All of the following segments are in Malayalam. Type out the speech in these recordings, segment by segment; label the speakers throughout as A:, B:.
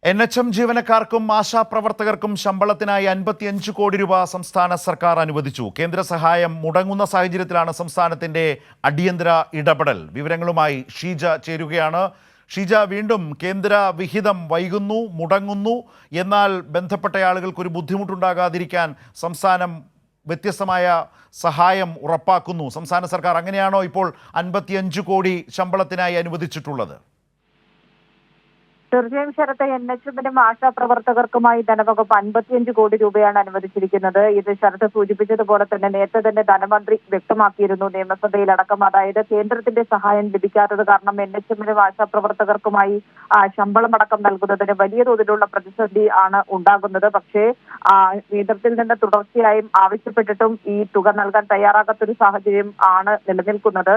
A: NHM ജീവനക്കാർക്കും ആശാപ്രവർത്തകർക്കും ശമ്പളത്തിനായി 55 കോടി രൂപ സംസ്ഥാന സർക്കാർ അനുവദിച്ചു. കേന്ദ്ര സഹായം മുടങ്ങുന്ന സാഹചര്യത്തിലാണ് സംസ്ഥാനത്തിന്റെ അടിയന്തര ഇടപെടൽ. വിവരങ്ങളുമായി ഷീജ ചേരുകയാണ്. ഷീജ, വീണ്ടും കേന്ദ്ര വിഹിതം വൈകുന്നു, മുടങ്ങുന്നു. എന്നാൽ ബന്ധപ്പെട്ട ആളുകൾക്ക് ഒരു ബുദ്ധിമുട്ടുണ്ടാകാതിരിക്കാൻ സംസ്ഥാനം വ്യത്യസ്തമായ സഹായം ഉറപ്പാക്കുന്നു. സംസ്ഥാന സർക്കാർ അങ്ങനെയാണോ ഇപ്പോൾ 55 കോടി ശമ്പളത്തിനായി അനുവദിച്ചിട്ടുള്ളത്?
B: തീർച്ചയായും ശരത്തെ, NHM-നും ആശാപ്രവർത്തകർക്കുമായി ധനവകുപ്പ് 55 കോടി രൂപയാണ് അനുവദിച്ചിരിക്കുന്നത്. ഇത് ശരത്ത് സൂചിപ്പിച്ചതുപോലെ തന്നെ നേരത്തെ തന്നെ ധനമന്ത്രി വ്യക്തമാക്കിയിരുന്നു നിയമസഭയിലടക്കം. അതായത് കേന്ദ്രത്തിന്റെ സഹായം ലഭിക്കാത്തത് കാരണം NHM-നും ആശാപ്രവർത്തകർക്കുമായി ശമ്പളമടക്കം നൽകുന്നതിന് വലിയ തോതിലുള്ള പ്രതിസന്ധി ആണ് ഉണ്ടാകുന്നത്. പക്ഷേ കേന്ദ്രത്തിൽ നിന്ന് തുടർച്ചയായും ആവശ്യപ്പെട്ടിട്ടും ഈ തുക നൽകാൻ തയ്യാറാകാത്തൊരു സാഹചര്യം ആണ് നിലനിൽക്കുന്നത്.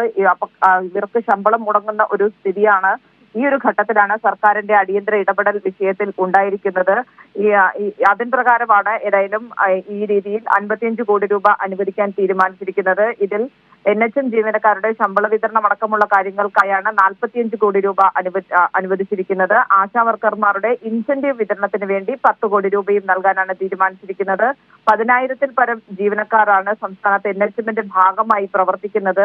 B: ഇവർക്ക് ശമ്പളം മുടങ്ങുന്ന ഒരു സ്ഥിതിയാണ്. ഈ ഒരു ഘട്ടത്തിലാണ് സർക്കാരിന്റെ അടിയന്തര ഇടപെടൽ വിഷയത്തിൽ ഉണ്ടായിരിക്കുന്നത്. അതിൻ പ്രകാരമാണ് ഏതായാലും ഈ രീതിയിൽ 55 കോടി രൂപ അനുവദിക്കാൻ തീരുമാനിച്ചിരിക്കുന്നത്. ഇതിൽ NHM ജീവനക്കാരുടെ ശമ്പള വിതരണം അടക്കമുള്ള കാര്യങ്ങൾക്കായാണ് 45 കോടി രൂപ അനുവദിച്ചിരിക്കുന്നത്. ആശാ വർക്കർമാരുടെ ഇൻസെന്റീവ് വിതരണത്തിന് വേണ്ടി 10 കോടി രൂപയും നൽകാനാണ് തീരുമാനിച്ചിരിക്കുന്നത്. 10,000-ൽ പരം ജീവനക്കാരാണ് സംസ്ഥാനത്ത് NHM-ന്റെ ഭാഗമായി പ്രവർത്തിക്കുന്നത്.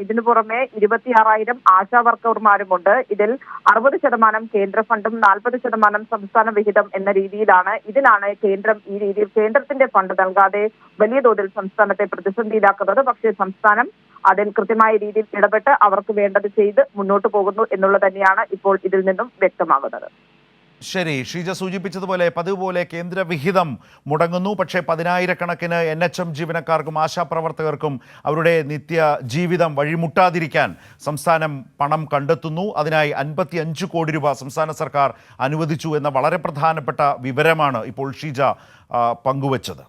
B: ഇതിനു പുറമെ 26,000 ആശാ വർക്കർമാരുമുണ്ട്. ഇതിൽ 60% കേന്ദ്ര ഫണ്ടും 40% സംസ്ഥാന വിഹിതം എന്ന രീതിയിലാണ്. കേന്ദ്രം ഈ രീതിയിൽ കേന്ദ്രത്തിന്റെ ഫണ്ട് നൽകാതെ വലിയ തോതിൽ സംസ്ഥാനത്തെ പ്രതിസന്ധിയിലാക്കുന്നത്. പക്ഷേ സംസ്ഥാനം അതിൽ കൃത്യമായ രീതിയിൽ ഇടപെട്ട് അവർക്ക് വേണ്ടത് ചെയ്ത് മുന്നോട്ട് പോകുന്നു എന്നുള്ളത് തന്നെയാണ് ഇപ്പോൾ ഇതിൽ നിന്നും വ്യക്തമാകുന്നത്.
A: ശരി, ഷീജ സൂചിപ്പിച്ചതുപോലെ പതിവ് പോലെ കേന്ദ്ര വിഹിതം മുടങ്ങുന്നു. പക്ഷേ 10,000-കണക്കിന് NHM ജീവനക്കാർക്കും ആശാപ്രവർത്തകർക്കും അവരുടെ നിത്യ ജീവിതം വഴിമുട്ടാതിരിക്കാൻ സംസ്ഥാനം പണം കണ്ടെത്തുന്നു. അതിനായി 55 കോടി രൂപ സംസ്ഥാന സർക്കാർ അനുവദിച്ചു എന്ന വളരെ പ്രധാനപ്പെട്ട വിവരമാണ് ഇപ്പോൾ ഷീജ പങ്കുവച്ചത്.